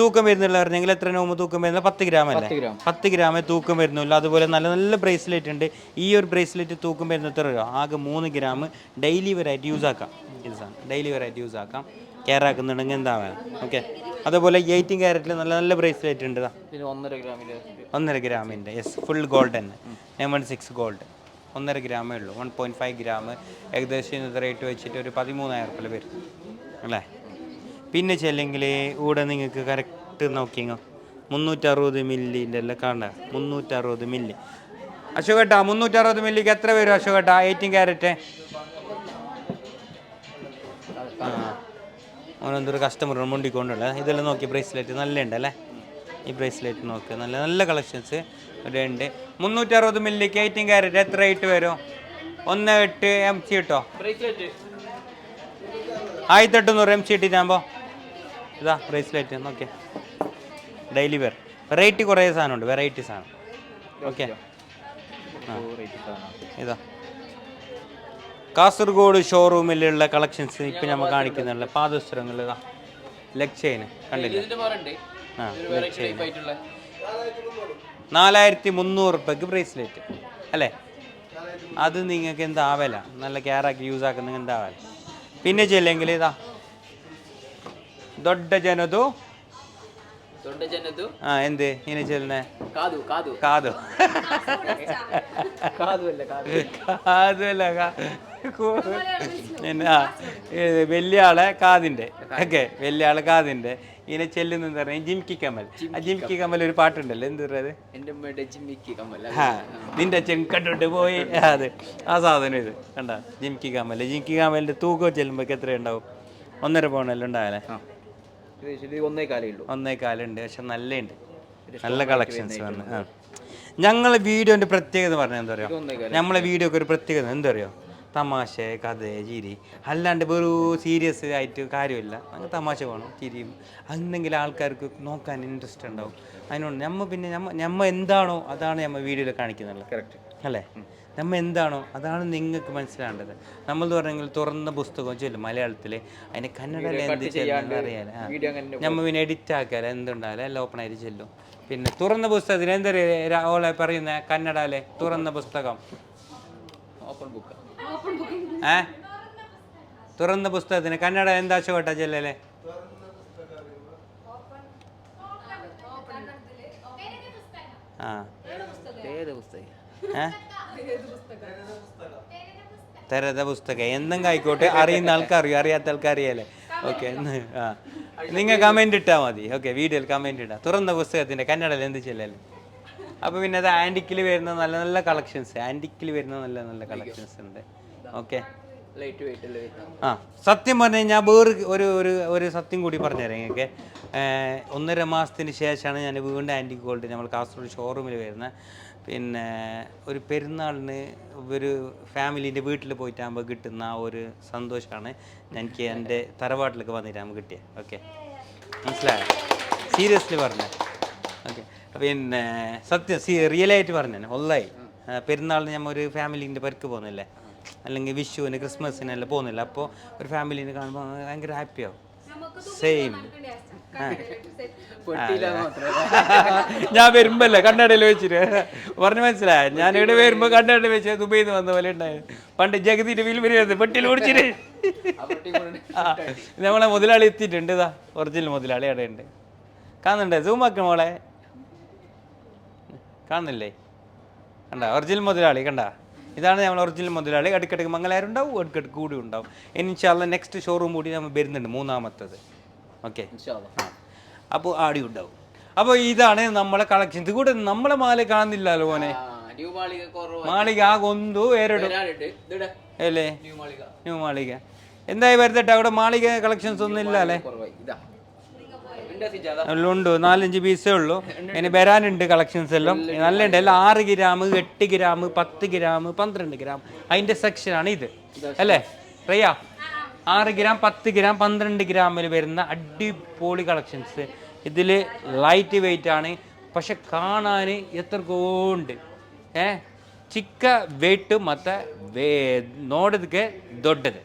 തൂക്കം വരുന്നില്ല പറഞ്ഞെങ്കിൽ എത്ര നോമ്പ് തൂക്കം വരുന്നത് 10 ഗ്രാം അല്ലേ? 10 ഗ്രാമേ തൂക്കം വരുന്നില്ല. അതുപോലെ നല്ല നല്ല ബ്രേസ്ലെറ്റ് ഉണ്ട്. ഈ ഒരു ബ്രേസ്ലെറ്റ് തൂക്കം വരുന്ന എത്ര രൂപ? ആകെ 3 ഗ്രാം. ഡെയിലി വെറൈറ്റി യൂസ് ആക്കാം. ഇത് സാധനം ഡെയിലി വെറൈറ്റി യൂസ് ആക്കാം. കെയർ ആക്കുന്നുണ്ടെങ്കിൽ എന്താ വേണം. ഓക്കെ. അതുപോലെ 18 ക്യാരറ്റിൽ നല്ല നല്ല ബ്രേസ്ലെറ്റ് ഉണ്ട്. 1.5 ഗ്രാമിൻ്റെ യെസ് ഫുൾ ഗോൾഡ് തന്നെ. 916 ഗോൾഡ് 1.5 ഗ്രാമേ ഉള്ളൂ. 1.5 ഗ്രാം ഏകദേശം ഇന്നത്തെ റേറ്റ് വെച്ചിട്ട് ഒരു 13,000 രൂപ വരും അല്ലേ? പിന്നെ ചെല്ലെങ്കിൽ ഇവിടെ നിങ്ങൾക്ക് കറക്റ്റ് നോക്കിങ്ങോ 360 മില്ലിൻ്റെ എല്ലാം കാണുക. 360 മില്ലി അശോകേട്ടാ, 360 മില്ലിക്ക് എത്ര വരും അശോകേട്ടാ? 18 ക്യാരറ്റ്. അവനെന്തൊരു കസ്റ്റമർ മുണ്ടിക്കൊണ്ടുള്ള ഇതെല്ലാം നോക്കി. ബ്രേസ്ലെറ്റ് നല്ല ഉണ്ടല്ലേ? ഈ ബ്രേസ്ലെറ്റ് നോക്ക്. നല്ല നല്ല കളക്ഷൻസ് ഇവിടെ ഉണ്ട്. 360 മില്ലിക്ക് 18 ക്യാരറ്റ് എത്ര റേറ്റ് വരും? 1.8 MC കിട്ടോ? 1800 MC ഇട്ടിട്ടാകുമ്പോൾ ഇതാ ബ്രേസ്ലെറ്റ് നോക്കിയേ. ഡെയിലി വെയർ വെറൈറ്റി കുറേ സാധനമുണ്ട്. വെറൈറ്റി സാധനം. ഓക്കെ. ഇതാ കാസർഗോഡ് ഷോറൂമിലുള്ള കളക്ഷൻസ് ഇപ്പം നമ്മൾ കാണിക്കുന്നുള്ള പാദസ്വരങ്ങൾ. ഇതാ ലെഗ് ചെയിൻ കണ്ടില്ലേ? ആ ലെഗ് ചെയിൻ 4300 രൂപയ്ക്ക് ബ്രേസ്ലെറ്റ് അല്ലേ? അത് നിങ്ങൾക്ക് എന്താവല? നല്ല കെയറാക്കി യൂസ് ആക്കുന്ന എന്താവല? പിന്നെ ചെല്ലെങ്കിൽ ഇതാ ದೊಡ್ಡ ಜನದು എന്ത് ഇങ്ങനെ ചെല്ലുന്നേ? കാതു വലിയ ആളെ കാതിൻ്റെ. ഓക്കെ, വലിയ ആളെ കാതിൻ്റെ ഇങ്ങനെ ചെല്ലുന്ന പറഞ്ഞാൽ ജിംകി കമൽ. ആ ജിംകി കമൽ ഒരു പാട്ടുണ്ടല്ലോ, എന്ത് പറയുന്നത്? നിന്റെ ചെങ്കണ്ടോട്ട് പോയി. അത് ആ സാധനം ഇത് കണ്ട ജിംകി കമൽ. ജിംകി കമലിൻ്റെ തൂക്കം ചെല്ലുമ്പോൾ എത്ര ഉണ്ടാവും? 1.5 പൗണെല്ലാം ഉണ്ടായാലേ? 1.25 ഉണ്ട്. പക്ഷെ നല്ലുണ്ട്, നല്ല കളക്ഷൻസ് വന്ന്. ഞങ്ങളെ വീഡിയോൻ്റെ പ്രത്യേകത പറഞ്ഞാൽ എന്താ പറയുക? നമ്മളെ വീഡിയോക്ക് ഒരു പ്രത്യേകത എന്താ പറയുക? തമാശ, കഥ, ചിരി, അല്ലാണ്ട് വെറും സീരിയസ് ആയിട്ട് കാര്യമില്ല. അങ്ങനെ തമാശ വേണം, ചിരിയും. അന്നെങ്കിൽ ആൾക്കാർക്ക് നോക്കാൻ ഇൻട്രസ്റ്റ് ഉണ്ടാവും. അതിനോട് നമ്മ എന്താണോ അതാണ് നമ്മൾ വീഡിയോയിൽ കാണിക്കുന്നുള്ളത്. കറക്റ്റ് അല്ലേ? നമ്മ എന്താണോ അതാണ് നിങ്ങൾക്ക് മനസ്സിലാവേണ്ടത്. നമ്മൾ പറഞ്ഞെങ്കിൽ തുറന്ന പുസ്തകം ചൊല്ലും മലയാളത്തിൽ. അതിന് കന്നഡയിൽ എന്ത് ചെല്ലുന്നത് അറിയാലോ. നമ്മൾ പിന്നെ എഡിറ്റ് ആക്കിയാലോ എന്തുണ്ടായാലും എല്ലാം ഓപ്പൺ ആയിട്ട് ചെല്ലും. പിന്നെ തുറന്ന പുസ്തകത്തിന് എന്താ ഓളെ പറയുന്ന കന്നഡയിലെ തുറന്ന പുസ്തകം? തുറന്ന പുസ്തകത്തിന് കന്നഡ എന്താ ചോട്ടാ ചെല്ലല്ലേ? ആ തെരത പുസ്തകം എന്തെങ്കിലും ആയിക്കോട്ടെ. അറിയുന്ന ആൾക്കറിയും, അറിയാത്ത ആൾക്കറിയാലേ? ഓക്കെ. ആ നിങ്ങൾ കമൻറ്റ് ഇട്ടാൽ മതി. ഓക്കെ, വീഡിയോയിൽ കമൻറ്റ് ഇടാം. തുറന്ന പുസ്തകത്തിൻ്റെ കന്നഡയിൽ എന്ത് ചെല്ലല്ലേ? അപ്പോൾ പിന്നെ അത് ആൻറ്റിക്കിൽ വരുന്ന നല്ല നല്ല കളക്ഷൻസ്, ആൻറ്റിക്കിൽ വരുന്ന നല്ല നല്ല കളക്ഷൻസ് ഉണ്ട്. ഓക്കെ. ആ സത്യം പറഞ്ഞു കഴിഞ്ഞാൽ വേറെ ഒരു സത്യം കൂടി പറഞ്ഞുതരാം നിങ്ങൾക്ക്. 1.5 മാസത്തിന് ശേഷമാണ് ഞാൻ വീണ്ടും ആൻറ്റിക് ഗോൾഡ് നമ്മൾ കാസർഗോഡ് ഷോറൂമിൽ വരുന്നത്. പിന്നെ ഒരു പെരുന്നാളിന് ഒരു ഫാമിലീൻ്റെ വീട്ടിൽ പോയിട്ടാകുമ്പോൾ കിട്ടുന്ന ആ ഒരു സന്തോഷമാണ് എനിക്ക് എൻ്റെ തറവാട്ടിലേക്ക് വന്നിട്ടാകുമ്പോൾ കിട്ടിയത്. ഓക്കെ, മനസ്സിലായോ? സീരിയസ്ലി പറഞ്ഞു. ഓക്കെ, പിന്നെ സത്യം റിയലായിട്ട് പറഞ്ഞു. ഒന്നായി പെരുന്നാളിന് നമ്മൾ ഒരു ഫാമിലീൻ്റെ പരിക്ക് പോകുന്നില്ലേ, അല്ലെങ്കിൽ വിഷുവിന് ക്രിസ്മസിനെല്ലാം പോകുന്നില്ല. അപ്പോൾ ഒരു ഫാമിലീനെ കാണുമ്പോൾ ഭയങ്കര ഹാപ്പിയാവും. സെയിം. ഞാൻ വരുമ്പല്ലേ കണ്ണടയിൽ വെച്ചിട്ട് പറഞ്ഞു മനസ്സിലായ? ഞാൻ ഇവിടെ വരുമ്പോൾ കണ്ണടയിൽ വെച്ച് ദുബൈന്ന് വന്ന പോലെ ഉണ്ടായത്. പണ്ട് ജഗതിന്റെ ഫിലിമിൽ വരുന്നത് പെട്ടിയിൽ ഓടിച്ചിട്ട് നമ്മളെ മുതലാളി എത്തിയിട്ടുണ്ട്. ഇതാ ഒറിജിനൽ മുതലാളി അവിടെ ഉണ്ട്. കാണുന്നുണ്ടേ? സൂമാക്ക മോളെ, കാണുന്നില്ലേ? കണ്ട ഒറിജിനൽ മുതലാളി കണ്ട? ഇതാണ് നമ്മൾ ഒറിജിനൽ മുതലാളി. ഇടയ്ക്കിടയ്ക്ക് മംഗലാരം ഉണ്ടാവും, ഇടയ്ക്കിടയ്ക്ക് കൂടി ഉണ്ടാവും. ഇൻഷാല്ലാ നെക്സ്റ്റ് ഷോറൂം കൂടി നമ്മൾ വരുന്നുണ്ട്, 3ാമത്തത്. ഓക്കെ, അപ്പോൾ ആടി ഉണ്ടാവും. അപ്പോൾ ഇതാണ് നമ്മളെ കളക്ഷൻ. ഇത് കൂടെ നമ്മളെ മാല കാണുന്നില്ലല്ലോ മോനെ. മാളിക ആകൊന്തു വേറിടും അല്ലേ? ന്യൂ മാളിക എന്തായി വരുത്തട്ടെ? അവിടെ മാളിക കളക്ഷൻസ് ഒന്നും ഇല്ല അല്ലേ? എല്ലാം ഉണ്ട്, 4-5 പീസേ ഉള്ളൂ. ഇനി വരാനുണ്ട് കളക്ഷൻസ് എല്ലാം നല്ലുണ്ട്. എല്ലാം 6 ഗ്രാം, 8 ഗ്രാം, 10 ഗ്രാം, 12 ഗ്രാം അതിൻ്റെ സെക്ഷനാണ് ഇത് അല്ലേ റിയ? 6 ഗ്രാം, 10 ഗ്രാം, 12 ഗ്രാമിൽ വരുന്ന അടിപൊളി കളക്ഷൻസ്. ഇതിൽ ലൈറ്റ് വെയിറ്റ് ആണ്, പക്ഷെ കാണാൻ ಎತ್ತರಗೊಂಡು ಚಿಕ್ಕ ವೇಟ್ ಮತ್ತು ನೋಡೋದಕ್ಕೆ ದೊಡ್ಡದು.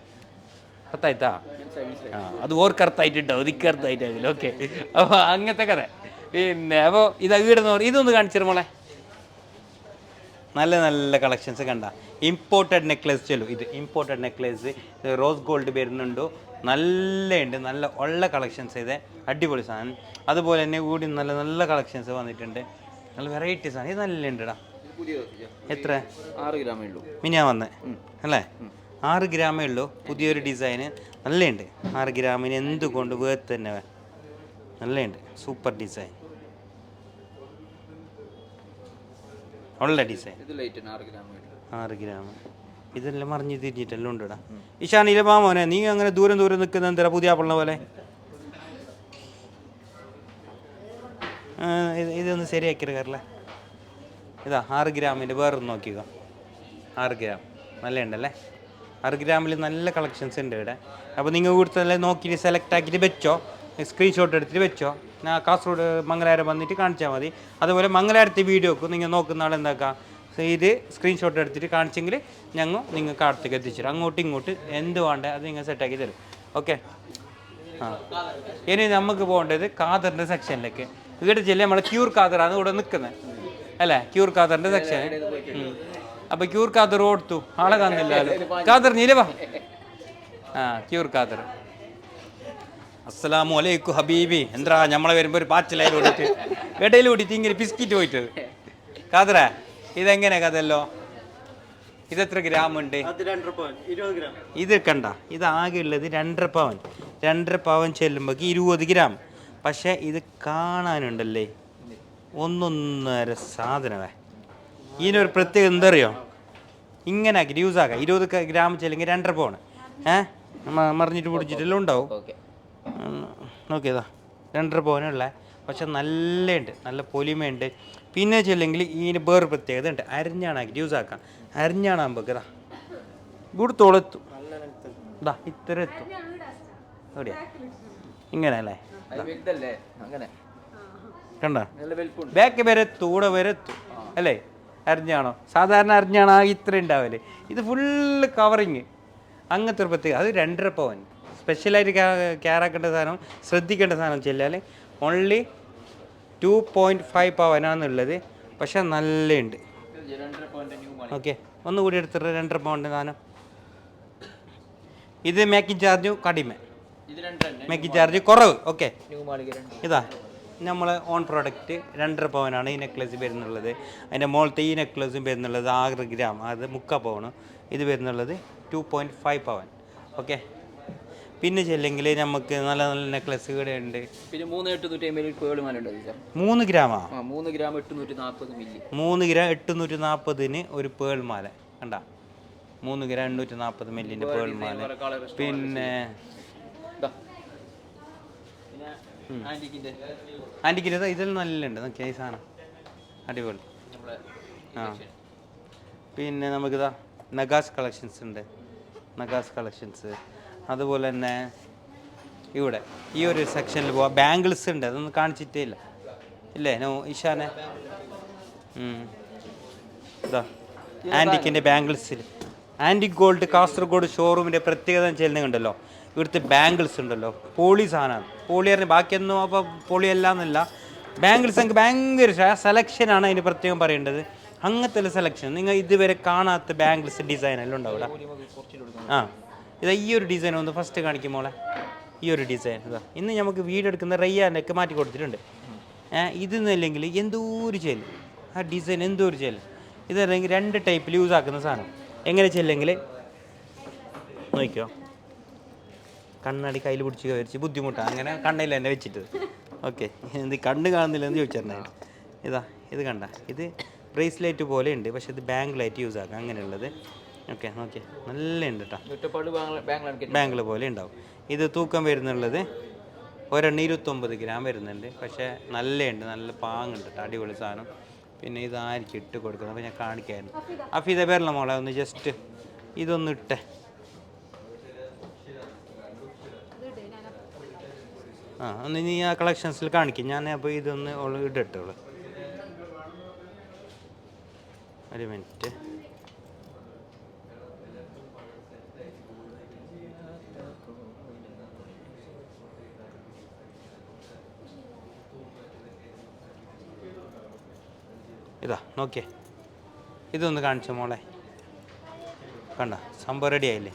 ಗೊತ್ತಾಯ್ತಾ? ആ അത് ഓർക്കർത്തായിട്ടുണ്ടാവും ഒരിക്കർത്തായിട്ടാകില്ല. ഓക്കെ, അപ്പോൾ അങ്ങനത്തെ കഥ. പിന്നെ അപ്പോൾ ഇത് ഈടുന്ന് ഇതൊന്ന് കാണിച്ചിട്ട് മോളെ. നല്ല നല്ല കളക്ഷൻസ് കണ്ട. ഇമ്പോർട്ടഡ് നെക്ലേസ് ചെല്ലു. ഇത് ഇമ്പോർട്ടഡ് നെക്ലേസ് റോസ് ഗോൾഡ് വരുന്നുണ്ടോ, നല്ല ഉണ്ട്, നല്ല ഉള്ള കളക്ഷൻസ് ഇത്, അടിപൊളി സാധനം. അതുപോലെ തന്നെ കൂടി നല്ല നല്ല കളക്ഷൻസ് വന്നിട്ടുണ്ട്, നല്ല വെറൈറ്റി സാധനം. ഇത് നല്ല ഉണ്ടടാ. എത്ര? 6 ഗ്രാമേ ഉള്ളൂ. മിനിയാ വന്നേ അല്ലേ? 6 ഗ്രാമേ ഉള്ളൂ. പുതിയൊരു ഡിസൈന് നല്ലുണ്ട്. 6 ഗ്രാമിന് എന്തുകൊണ്ട് വേർത്ത് തന്നെ നല്ലുണ്ട്. സൂപ്പർ ഡിസൈൻ, ഉള്ള ഡിസൈൻ. 6 ഗ്രാം. ഇതെല്ലാം മറിഞ്ഞ് തിരിഞ്ഞിട്ടെല്ലാം ഉണ്ടടാ. ഇഷാനിലെ മാമോനെ, നീ അങ്ങനെ ദൂരം ദൂരം നിൽക്കുന്ന എന്തരാ പുതിയ ആപ്പിളിനെ പോലെ? ഇതൊന്ന് ശരിയാക്കിയത് കയറില്ല. ഇതാ 6 ഗ്രാമിൻ്റെ വേറൊന്ന് നോക്കിക്കോ. 6 ഗ്രാം നല്ല ഉണ്ടല്ലേ. 6 ഗ്രാമിൽ നല്ല കളക്ഷൻസ് ഉണ്ട് ഇവിടെ. അപ്പോൾ നിങ്ങൾ കൂടുതൽ നോക്കിയിട്ട് സെലക്ട് ആക്കിയിട്ട് വെച്ചോ, സ്ക്രീൻഷോട്ട് എടുത്തിട്ട് വെച്ചോ. ഞാൻ കാസർഗോഡ് മംഗലാപുരം വന്നിട്ട് കാണിച്ചാൽ മതി. അതുപോലെ മംഗലാപുരത്തെ വീഡിയോക്ക് നിങ്ങൾ നോക്കുന്ന ആൾ എന്താക്കാം, ഇത് സ്ക്രീൻഷോട്ട് എടുത്തിട്ട് കാണിച്ചെങ്കിൽ ഞങ്ങൾ നിങ്ങൾക്ക് അടുത്തേക്ക് എത്തിച്ചിരും. അങ്ങോട്ടും ഇങ്ങോട്ട് എന്ത് വേണ്ട അത് നിങ്ങൾ സെറ്റാക്കി തരും. ഓക്കെ. ആ ഇനി നമുക്ക് പോകേണ്ടത് ഖാദറിൻ്റെ സെക്ഷനിലേക്ക്. ഇവിടെ ചെല്ലിയ നമ്മൾ ക്യൂർ ഖാദറാണ് ഇവിടെ നിൽക്കുന്നത് അല്ലേ? ക്യൂർ ഖാദറിൻ്റെ സെക്ഷൻ. അപ്പോൾ ക്യൂർ ഖാദർ ഓടുത്തു, ആളെ കാണുന്നില്ലല്ലോ. ഖാദർ നീലവാ. ആ ക്യൂർ ഖാദർ. അസ്സലാമു അലൈക്കും ഹബീബി. എന്താ നമ്മളെ വരുമ്പോൾ ഒരു പാച്ചിലായി ഓടിയിട്ട് ഇടയിൽ ഓടിയിട്ട് ഇങ്ങനെ ബിസ്കിറ്റ് പോയിട്ട്. ഖാദറ ഇതെങ്ങനെ കഥല്ലോ? ഇതെത്ര ഗ്രാം ഉണ്ട്? ഇത് കണ്ട, ഇത് ആകെ ഉള്ളത് 2.5 പവൻ. 2.5 പവൻ ചെല്ലുമ്പോൾ 20 ഗ്രാം. പക്ഷേ ഇത് കാണാനുണ്ടല്ലേ ഒന്നൊന്നര സാധനമേ. ഇതിനൊരു പ്രത്യേകത എന്താ അറിയോ? ഇങ്ങനെ ആക്കി യൂസ് ആക്കാം. 20 ഗ്രാം ചെല്ലെങ്കിൽ 2.5 പവൻ. മറിഞ്ഞിട്ട് പിടിച്ചിട്ടെല്ലാം ഉണ്ടാവും. നോക്കിയതാ 2.5 പവനുള്ള. പക്ഷെ നല്ലുണ്ട്, നല്ല പൊലിമയുണ്ട്. പിന്നെ ചെല്ലെങ്കിൽ ഇതിന് വേറെ പ്രത്യേകത ഉണ്ട്. അരിഞ്ഞാണാക്കിയിട്ട് യൂസ് ആക്കാം. അരിഞ്ഞാണാകുമ്പോൾ ഇതാ ഇവിടെ തോളെത്തും. ഇതാ ഇത്ര എത്തും. എവിടെയാ ഇങ്ങനെ അല്ലേ? കണ്ട ബാക്ക് വരെ തൂടെ വരെ എത്തും അല്ലേ? അരിഞ്ഞാണോ സാധാരണ അരിഞ്ഞാണോ ഇത്ര ഉണ്ടാവല്ലേ? ഇത് ഫുള്ള് കവറിങ്. അങ്ങനത്തെ ഒരു പ്രത്യേകത. അത് 2.5 പവൻ. സ്പെഷ്യലായിട്ട് കെയർ ആക്കേണ്ട സാധനം, ശ്രദ്ധിക്കേണ്ട സാധനം ചെല്ലാൽ ഓൺലി 2.5 പവനാന്നുള്ളത്. പക്ഷെ നല്ലുണ്ട്. ഓക്കെ, ഒന്നുകൂടി എടുത്തിട്ട് 2.5 പവൻ്റെ സാധനം. ഇത് മേക്കിംഗ് ചാർജ് കടിമ, മേക്കിംഗ് ചാർജ് കുറവ്. ഓക്കെ, ഇതാ നമ്മൾ ഓൺ പ്രോഡക്റ്റ് 2.5 പവനാണ് ഈ നെക്ലസ് വരുന്നുള്ളത്. അതിൻ്റെ മുകളിലത്തെ ഈ നെക്ലസും വരുന്നുള്ളത് 6 ഗ്രാം, അത് 3/4 പവന്. ഇത് വരുന്നുള്ളത് 2.5 പവൻ. ഓക്കെ. പിന്നെ ചെല്ലെങ്കിൽ നമുക്ക് നല്ല നല്ല നെക്ലസ് ഇവിടെ ഉണ്ട്. പിന്നെ 3 ഗ്രാമാ? 3 ഗ്രാം 840 മില്ലി. 3 ഗ്രാം 840 ഒരു പേൾ മാല കണ്ട. 3 ഗ്രാം 840 മില്ലിൻ്റെ പേൾ മാല. പിന്നെ ആൻറ്റിക്കിൻ്റെ ഇതെല്ലാം നല്ലുണ്ട്. നോക്കിയാൽ ഈ സാധനം അടിപൊളി. ആ പിന്നെ നമുക്കിതാ നഗാസ് കളക്ഷൻസ് ഉണ്ട്. നഗാസ് കളക്ഷൻസ്. അതുപോലെ തന്നെ ഇവിടെ ഈ ഒരു സെക്ഷനിൽ പോവാം. ബാംഗിൾസ് ഉണ്ട്, അതൊന്നും കാണിച്ചിട്ടേ ഇല്ല ഇല്ലേ ഇഷാനെ? ഇതാ ആൻറ്റിക്കിൻ്റെ ബാംഗിൾസിൽ. ആൻറ്റിക് ഗോൾഡ് കാസർഗോഡ് ഷോറൂമിൻ്റെ പ്രത്യേകത ചെല്ലുന്നുണ്ടല്ലോ, ഇവിടുത്തെ ബാംഗിൾസ് ഉണ്ടല്ലോ പൊളി സാധനമാണ്. പൊളി പറഞ്ഞാൽ ബാക്കിയൊന്നും അപ്പോൾ പൊളിയല്ല എന്നല്ല. ബാംഗിൾസ് എനിക്ക് ഭയങ്കര സെലക്ഷനാണ് അതിന് പ്രത്യേകം പറയേണ്ടത്. അങ്ങനത്തെ സെലക്ഷൻ നിങ്ങൾ ഇതുവരെ കാണാത്ത ബാംഗിൾസ് ഡിസൈനെല്ലാം ഉണ്ടാവില്ല. ആ ഇതാ ഈ ഒരു ഡിസൈൻ ഒന്ന് ഫസ്റ്റ് കാണിക്കുമ്പോളെ. ഈ ഒരു ഡിസൈൻ ഇതാ ഇന്ന് നമുക്ക് വീടെടുക്കുന്ന റയ്യാനൊക്കെ മാറ്റി കൊടുത്തിട്ടുണ്ട്. ഇതെന്നല്ലെങ്കിൽ എന്തോ ഒരു ചെല്ല്, ആ ഡിസൈൻ എന്തോ ഒരു ചെല്ല്. ഇതല്ലെങ്കിൽ 2 ടൈപ്പിൽ യൂസ് ആക്കുന്ന സാധനം. എങ്ങനെ ചെല്ലെങ്കിൽ നോക്കിയോ, കണ്ണാടി കയ്യിൽ പിടിച്ച് വരച്ച് ബുദ്ധിമുട്ടാണ്. അങ്ങനെ കണ്ണയിൽ തന്നെ വെച്ചിട്ട്. ഓക്കെ, എന്ത് കണ്ണ് കാണുന്നില്ല എന്ന് ചോദിച്ചിട്ടുണ്ടായിരുന്നു. ഇതാ ഇത് കണ്ട, ഇത് ബ്രേസ്ലെറ്റ് പോലെ ഉണ്ട്, പക്ഷെ ഇത് ബാങ്കിലായിട്ട് യൂസ് ആക്കാം. അങ്ങനെയുള്ളത്. ഓക്കെ നോക്കിയേ, നല്ല ഉണ്ട് കേട്ടോ, ബാങ്കിൾ പോലെ ഉണ്ടാവും. ഇത് തൂക്കം വരുന്നുള്ളത് ഒരെണ്ണം 29 ഗ്രാം വരുന്നുണ്ട്. പക്ഷേ നല്ലുണ്ട്, നല്ല പാങ്ങുണ്ട് കേട്ടോ, അടിപൊളി സാധനം. പിന്നെ ഇതായിരിക്കും ഇട്ട് കൊടുക്കുന്നത്, അപ്പോൾ ഞാൻ കാണിക്കായിരുന്നു. അപ്പോൾ ഇതേ പേരല്ല മോളെ, ഒന്ന് ജസ്റ്റ് ഇതൊന്ന് ഇട്ടേ. ഒന്ന് നീ ആ കളക്ഷൻസിൽ കാണിക്കും. ഞാൻ അപ്പോൾ ഇതൊന്ന് ഇട്ടിട്ടുള്ളൂ. ഒരു മിനിറ്റ്. ഇതാ നോക്കിയേ, ഇതൊന്ന് കാണിച്ച മോളെ, കണ്ട സംഭവം റെഡി ആയില്ലേ.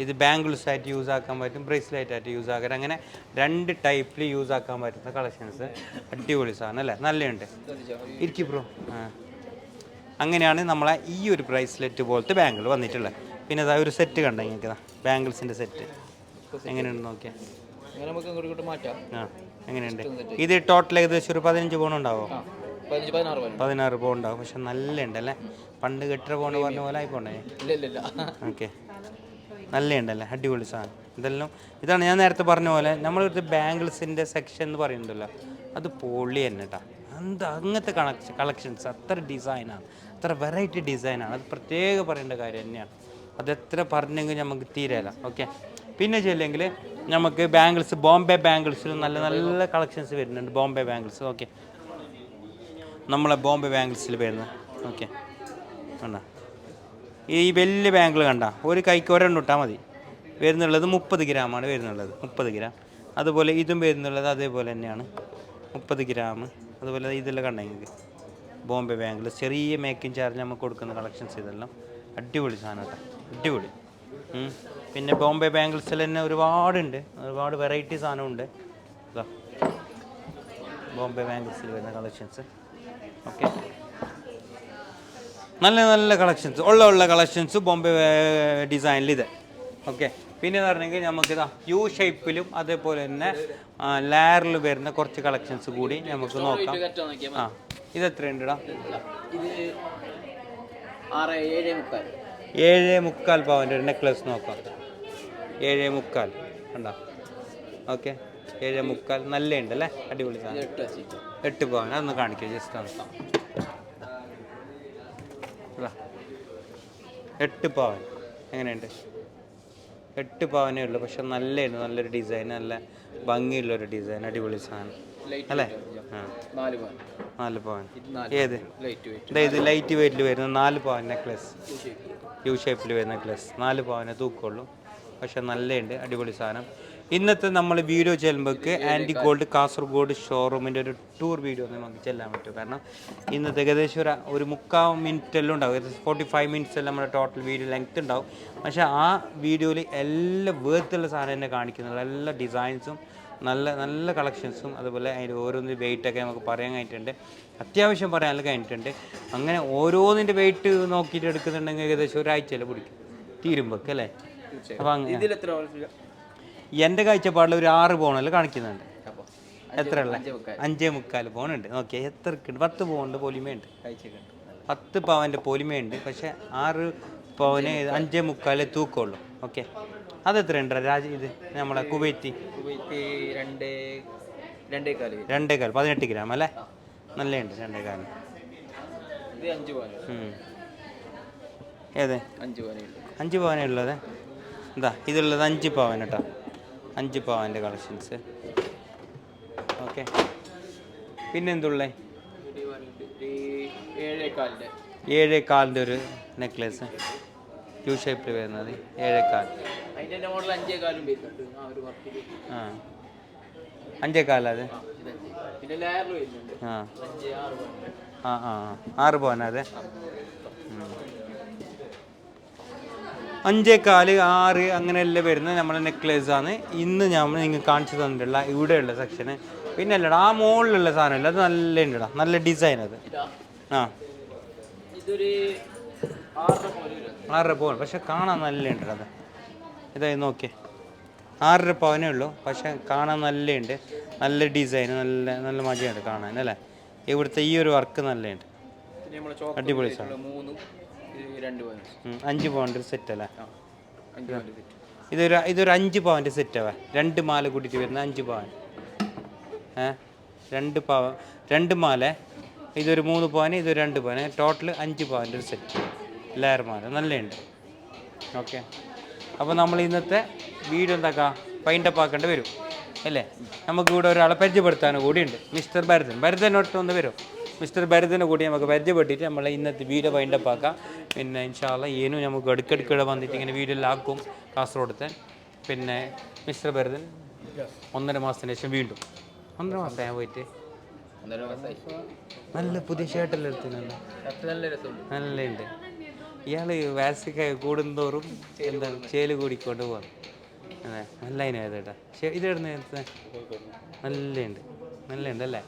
ഇത് ബാംഗിൾസ് ആയിട്ട് യൂസ് ആക്കാൻ പറ്റും, ബ്രേസ്ലെറ്റ് ആയിട്ട് യൂസ് ആക്കാൻ, അങ്ങനെ 2 ടൈപ്പിൽ യൂസ് ആക്കാൻ പറ്റുന്ന കളക്ഷൻസ്. അടിപൊളി സാധനം അല്ലേ, നല്ലുണ്ട്. ഇരിക്കും ബ്രോ. അങ്ങനെയാണ് നമ്മളെ ഈ ഒരു ബ്രേസ്ലെറ്റ് പോലത്തെ ബാംഗിൾ വന്നിട്ടുള്ളത്. പിന്നെ അതാ ഒരു സെറ്റ് കണ്ട നിങ്ങൾക്ക്, ബാംഗിൾസിൻ്റെ സെറ്റ് എങ്ങനെയുണ്ട് നോക്കിയാൽ. ആ എങ്ങനെയുണ്ട് ഇത്? ടോട്ടൽ ഏകദേശം ഒരു 15 പൗണ്ട് ഉണ്ടാവോ? 16 പൗണ്ട് ഉണ്ടാവും. പക്ഷെ നല്ല ഉണ്ടല്ലേ, പണ്ട് കെട്ടിട പൗണ്ട് പറഞ്ഞ പോലെ ആയിപ്പോണ്ടേ. ഓക്കെ, നല്ല ഉണ്ടല്ലേ, അടിപൊളി സാധനം. ഇതാണ് ഞാൻ നേരത്തെ പറഞ്ഞ പോലെ നമ്മളൊരു ബാംഗിൾസിൻ്റെ സെക്ഷൻ എന്ന് പറയുന്നുണ്ടല്ലോ, അത് പൊള്ളി തന്നെ കേട്ടോ. അങ്ങനത്തെ കളക്ഷൻസ് അത്ര ഡിസൈനാണ്, അത്ര വെറൈറ്റി ഡിസൈനാണ്. അത് പ്രത്യേകം പറയേണ്ട കാര്യം തന്നെയാണ്. അതെത്ര പറഞ്ഞെങ്കിൽ നമുക്ക് തീരല്ല. ഓക്കെ, പിന്നെ ചെല്ലെങ്കിൽ നമുക്ക് ബാംഗിൾസ്, ബോംബെ ബാംഗിൾസിലും നല്ല നല്ല കളക്ഷൻസ് വരുന്നുണ്ട്. ബോംബെ ബാംഗിൾസ് ഓക്കെ, നമ്മളെ ബോംബെ ബാംഗിൾസിൽ വരുന്നത്. ഓക്കെ, കണ്ട ഈ വലിയ ബാംഗിൾ കണ്ട, ഒരു കൈക്ക് ഒരെണ്ണം ഇട്ടാൽ മതി. വരുന്നുള്ളത് 30 ഗ്രാമാണ് വരുന്നുള്ളത്, 30 ഗ്രാം. അതുപോലെ ഇതും വരുന്നുള്ളത് അതേപോലെ തന്നെയാണ്, 30 ഗ്രാം. അതുപോലെ ഇതെല്ലാം കണ്ട നിങ്ങൾക്ക് ബോംബെ ബാംഗിൾ, ചെറിയ മേക്കിംഗ് ചാർജ് നമുക്ക് കൊടുക്കുന്ന കളക്ഷൻസ്. ഇതെല്ലാം അടിപൊളി സാധനം കേട്ടോ, അടിപൊളി. പിന്നെ ബോംബെ ബാംഗിൾസിൽ തന്നെ ഒരുപാടുണ്ട്, ഒരുപാട് വെറൈറ്റി സാധനമുണ്ട്. ഇതാ ബോംബെ ബാംഗിൾസിൽ വരുന്ന കളക്ഷൻസ്. ഓക്കെ, നല്ല നല്ല കളക്ഷൻസ്, ഉള്ള കളക്ഷൻസ് ബോംബെ ഡിസൈനിൽ ഇത്. ഓക്കെ, പിന്നെ എന്ന് പറഞ്ഞെങ്കിൽ നമുക്കിതാ യു ഷേപ്പിലും അതേപോലെ തന്നെ ലെയറിൽ വരുന്ന കുറച്ച് കളക്ഷൻസ് കൂടി നമുക്ക് നോക്കാം. ആ ഇത് എത്രയുണ്ടടാ? 7.25 പവൻ്റെ ഒരു നെക്ലസ് നോക്കാം. 7.25 കണ്ടോ? ഓക്കെ, 7.25 നല്ല ഉണ്ടല്ലേ, അടിപൊളി സാധനം. 8 പവൻ അതൊന്ന് കാണിക്കുക ജസ്റ്റ് ആണ്. 8 പവൻ എങ്ങനെയുണ്ട്? 8 പവനേ ഉള്ളൂ, പക്ഷെ നല്ലതാണ്, നല്ലൊരു ഡിസൈൻ, നല്ല ഭംഗിയുള്ളൊരു ഡിസൈൻ, അടിപൊളി സാധനം അല്ലേ. 4 പവൻ. ഏത് ഇത്? ലൈറ്റ് വെയിറ്റിൽ വരുന്ന 4 പവൻ നെക്ലസ്, യു ഷേപ്പിൽ വരുന്ന നെക്ലസ്. 4 പവനെ തൂക്കമുള്ളൂ, പക്ഷെ നല്ലുണ്ട്, അടിപൊളി സാധനം. ഇന്നത്തെ നമ്മൾ വീഡിയോ ചെല്ലുമ്പോഴേക്ക് ആൻറ്റി ഗോൾഡ് കാസർഗോഡ് ഷോറൂമിൻ്റെ ഒരു ടൂർ വീഡിയോ നമുക്ക് ചെല്ലാൻ പറ്റും. കാരണം ഇന്നത്തെ ഏകദേശം ഒരു 3/4 മിനിറ്റ് എല്ലാം ഉണ്ടാവും, ഏകദേശം 45 മിനിറ്റ്സ് എല്ലാം നമ്മുടെ ടോട്ടൽ വീഡിയോ ലെങ്ത് ഉണ്ടാവും. പക്ഷേ ആ വീഡിയോയിൽ എല്ലാ വേർത്തുള്ള സാധനം തന്നെ കാണിക്കുന്നത്, എല്ലാ ഡിസൈൻസും നല്ല നല്ല കളക്ഷൻസും, അതുപോലെ അതിൻ്റെ ഓരോന്നിൻ്റെ വെയിറ്റൊക്കെ നമുക്ക് പറയാൻ കഴിഞ്ഞിട്ടുണ്ട്, അത്യാവശ്യം പറയാനുള്ള കഴിഞ്ഞിട്ടുണ്ട്. അങ്ങനെ ഓരോന്നിൻ്റെ വെയിറ്റ് നോക്കിയിട്ട് എടുക്കുന്നുണ്ടെങ്കിൽ ഏകദേശം ഒരാഴ്ചയിൽ പിടിക്കും തീരുമ്പോഴേക്ക് അല്ലേ. അപ്പോൾ അങ്ങനെ എൻ്റെ കാഴ്ചപ്പാടിൽ ഒരു 6 പൗണെല്ലാം കാണിക്കുന്നുണ്ട്. എത്ര ഉള്ള? 5.25 പൗനുണ്ട്. നോക്കിയാൽ എത്ര ഉണ്ട്? 10 പൗണ്ട് പോലിമയുണ്ട്, 10 പവൻ്റെ പോലിമയുണ്ട്. പക്ഷേ 6 പവന് 5.25 തൂക്കമുള്ളൂ. ഓക്കെ, അതെത്ര ഉണ്ട് ഇത് നമ്മളെ കുവൈറ്റ്? 2.25 18 ഗ്രാം അല്ലേ, നല്ലുണ്ട് 2.25. ഏത് 5 പവനേ ഉള്ളത്? എന്താ ഇതുള്ളത് 5 പവൻ കേട്ടോ, 5 പവൻ്റെ കളക്ഷൻസ്. ഓക്കെ, പിന്നെ എന്തുള്ളേ? 7.25 ഒരു നെക്ലേസ് യു ഷേപ്പിൽ വരുന്നത്, 7.25. ആ 5.25 അത്. ആ 6 പവൻ അതെ. 5.25 6 അങ്ങനെയല്ലേ വരുന്നത് നമ്മുടെ നെക്ലേസാണ് ഇന്ന് ഞാൻ നിങ്ങൾക്ക് കാണിച്ചു തന്നിട്ടുള്ള ഇവിടെയുള്ള സെക്ഷന്. പിന്നെ അല്ലടാ ആ മുകളിലുള്ള സാധനമല്ല, അത് നല്ല ഉണ്ടടാ, നല്ല ഡിസൈൻ അത്. ആ 6.5 പവൻ, പക്ഷെ കാണാൻ നല്ല ഉണ്ടടാ അത്. ഇതായി നോക്കിയേ, 6.5 പവനേ ഉള്ളൂ, പക്ഷെ കാണാൻ നല്ല ഉണ്ട്, നല്ല ഡിസൈൻ, നല്ല നല്ല മജയുണ്ട് കാണാൻ അല്ലേ. ഇവിടുത്തെ ഈ ഒരു വർക്ക് നല്ലുണ്ട്, അടിപൊളി സാധനം. 5 പവൻ്റെ സെറ്റ് അല്ലേ? ഇതൊരു 5 പവൻ്റെ സെറ്റാവാ, 2 മാല കൂട്ടിയിട്ട് വരുന്ന 5 പവൻ. 2 മാല, ഇതൊരു 3 പവന്, ഇതൊരു 2 പവന്, ടോട്ടൽ 5 പവൻ്റെ ഒരു സെറ്റ് ലെയർ മാല, നല്ലുണ്ട്. ഓക്കെ, അപ്പോൾ നമ്മൾ ഇന്നത്തെ വീഡിയോ എന്താക്കാം, പൈൻഡപ്പ് ആക്കേണ്ടി വരും അല്ലേ. നമുക്ക് ഇവിടെ ഒരാളെ പരിചയപ്പെടുത്താനും കൂടിയുണ്ട്, മിസ്റ്റർ ഭരതനോട്ടൊന്ന് വരും. മിസ്റ്റർ ഭരതനെ കൂടി നമുക്ക് പരിചയപ്പെട്ടിട്ട് നമ്മൾ ഇന്നത്തെ വീഡിയോ വൈൻഡപ്പ് ആക്കാം. പിന്നെ ഇൻഷാ അല്ലാഹ് ഏനും നമുക്ക് ഇടയ്ക്കിടയ്ക്കിടെ വന്നിട്ട് ഇങ്ങനെ വീഡിയോയിലാക്കും കാസർഗോഡത്തെ. പിന്നെ മിസ്റ്റർ ഭരതൻ 1.5 മാസത്തിന് ശേഷം വീണ്ടും 1.5 മാസം പോയിട്ട് ഒന്നര മാസമായി. നല്ല പുതിയ ഷർട്ടെല്ലാം എടുത്തിനല്ലോ, ഷർട്ട് നല്ല രസമുണ്ട്. നല്ലുണ്ട്. ഇയാൾ വയസ്സൊക്കെ കൂടുന്തോറും എന്താണ് ചേല് കൂടിക്കൊണ്ട് പോകുന്നു. അതെ, നല്ല അതിനേതാ ഇതെടുന്ന നല്ലുണ്ട്, നല്ലുണ്ട് അല്ലേ,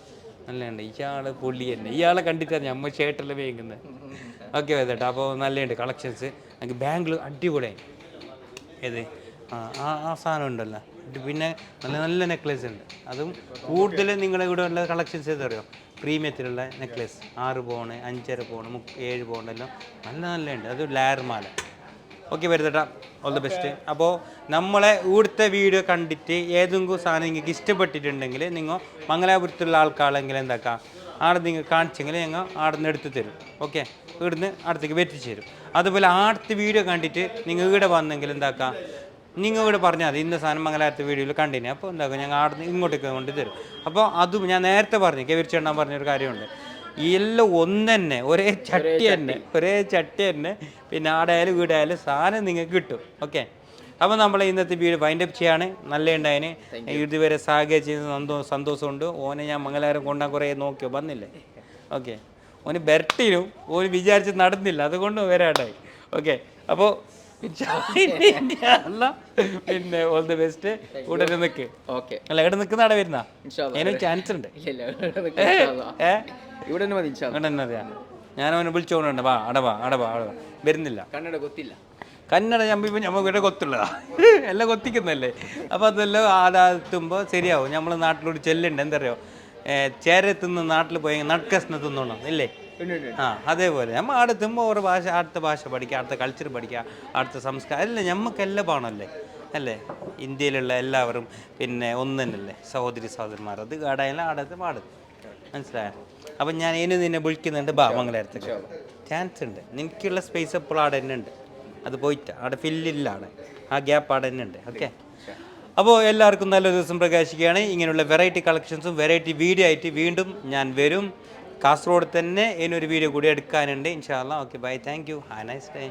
നല്ലുണ്ട്. ഇയാൾ പൊള്ളി തന്നെ, ഇയാളെ കണ്ടിട്ടാണ് നമ്മൾ ഷർട്ടെല്ലാം വേങ്ങുന്നത്. ഓക്കെ വേദേട്ടാ, അപ്പോൾ നല്ലുണ്ട് കളക്ഷൻസ്. എനിക്ക് ബാംഗ്ലൂർ അടിപൊളിയായി. ഏത് ആ സാധനം ഉണ്ടല്ലോ. പിന്നെ നല്ല നല്ല നെക്ലേസ് ഉണ്ട്. അതും കൂടുതൽ നിങ്ങളുടെ ഇവിടെ ഉള്ള കളക്ഷൻസ് ഏതറിയോ, പ്രീമിയത്തിലുള്ള നെക്ലേസ് 6 പൗൺ 5.5 പൗൺ 7 പൗണ്ടെല്ലാം നല്ല നല്ല ഉണ്ട്. അത് ലെയർ മാല. ഓക്കെ വരുതട്ടാ, ഓൾ ദി ബെസ്റ്റ്. അപ്പോൾ നമ്മളെ ഇവിടുത്തെ വീഡിയോ കണ്ടിട്ട് ഏതെങ്കിലും സാധനം നിങ്ങൾക്ക് ഇഷ്ടപ്പെട്ടിട്ടുണ്ടെങ്കിൽ നിങ്ങൾ മംഗലാപുരത്തുള്ള ആൾക്കാരെങ്കിൽ എന്താക്കാം, ആടെ നിങ്ങൾ കാണിച്ചെങ്കിൽ ഞങ്ങൾ ആടെ നിന്ന് എടുത്ത് തരും. ഓക്കെ, ഇവിടുന്ന് അടുത്തേക്ക് എത്തിച്ചു തരും. അതുപോലെ ആടുത്തെ വീഡിയോ കണ്ടിട്ട് നിങ്ങൾ ഇവിടെ വന്നെങ്കിൽ എന്താക്കാം, നിങ്ങൾ ഇവിടെ പറഞ്ഞാൽ മതി ഇന്ന സാധനം മംഗലാപുരത്തെ വീഡിയോയിൽ കണ്ടിന്, അപ്പോൾ എന്താക്കും ഞങ്ങൾ ആടുന്ന് ഇങ്ങോട്ടേക്ക് കൊണ്ട് തരും. അപ്പോൾ അതും ഞാൻ നേരത്തെ പറഞ്ഞു, കെവിരിച്ചെണ്ണാൻ പറഞ്ഞൊരു കാര്യമുണ്ട്. എല്ലാം ഒന്ന് തന്നെ, ഒരേ ചട്ടി തന്നെ. പിന്നെ ആടായാലും വീടായാലും സാധനം നിങ്ങൾക്ക് കിട്ടും. ഓക്കെ, അപ്പോൾ നമ്മൾ ഇന്നത്തെ വീഡിയോ വൈൻഡപ്പ് ചെയ്യാണ്. നല്ല ഉണ്ടായതിന് ഇതുവരെ സഹകരിച്ചത് സന്തോഷമുണ്ട്. ഓനെ ഞാൻ മംഗലാപുരം കൊണ്ടാൻ കുറേ നോക്കിയോ, വന്നില്ലേ. ഓക്കെ, ഓന് ബെർട്ടിനും ഓന് വിചാരിച്ച് നടന്നില്ല, അതുകൊണ്ട് വരാണ്ടായി. ഓക്കെ, അപ്പോൾ പിന്നെ ഓൾ ദി ബെസ്റ്റ്. ഉടനെ നിൽക്ക്. ഓക്കെ, അല്ല ഇവിടെ നിൽക്കുന്ന ആടെ വരുന്ന അതിനും ചാൻസ് ഉണ്ട്. ഇവിടെ അറിയാം, ഞാൻ അവനെ വിളിച്ചോണ്ട് വാ അടവാ വരുന്നില്ല. കന്നഡ ಗೊತ್ತಿಲ್ಲ. കന്നഡ ഇപ്പം നമ്മൾ ഇവിടെ കൊത്തുള്ളതാ, എല്ലാം കൊത്തിക്കുന്നല്ലേ. അപ്പോൾ അതെല്ലാം ആടാത്തുമ്പോൾ ശരിയാവും. നമ്മളെ നാട്ടിലൊരു ചെല്ലുണ്ട്, എന്തറിയോ, ചേരത്തുനിന്ന് നാട്ടിൽ പോയി നട്കസ്ന തിന്നോണം ഇല്ലേ. അതേപോലെ നമ്മൾ ആടെത്തുമ്പോൾ ഓരോ ഭാഷ, അടുത്ത ഭാഷ പഠിക്കുക, അടുത്ത കൾച്ചർ പഠിക്കുക, അടുത്ത സംസ്കാരം അല്ലേ. നമുക്കെല്ലാം പാണല്ലേ അല്ലേ. ഇന്ത്യയിലുള്ള എല്ലാവരും പിന്നെ ഒന്ന് തന്നെയല്ലേ, സഹോദരന്മാർ. അത് ആടായാലും ആടത്ത് പാടും, മനസ്സിലായോ. അപ്പം ഞാൻ ഇനി നിന്നെ വിളിക്കുന്നുണ്ട്, ബാ മംഗലാപുരത്തേക്ക്. ചാൻസ് ഉണ്ട്, നിനക്കുള്ള സ്പേസ് എപ്പോൾ ആടെ തന്നെ ഉണ്ട്. അത് പോയിട്ട് അവിടെ ഫില്ലില്ല, ആടെ ആ ഗ്യാപ്പ് ആടെ തന്നെ ഉണ്ട്. ഓക്കെ, അപ്പോൾ എല്ലാവർക്കും നല്ല ദിവസം പ്രകാശിക്കുകയാണ്. ഇങ്ങനെയുള്ള വെറൈറ്റി കളക്ഷൻസും വെറൈറ്റി വീഡിയോ ആയിട്ട് വീണ്ടും ഞാൻ വരും. കാസർഗോഡ് തന്നെ ഇതിനൊരു വീഡിയോ കൂടി എടുക്കാനുണ്ട് ഇൻഷാ അല്ലാഹ്. Okay, bye, thank you, have a nice day.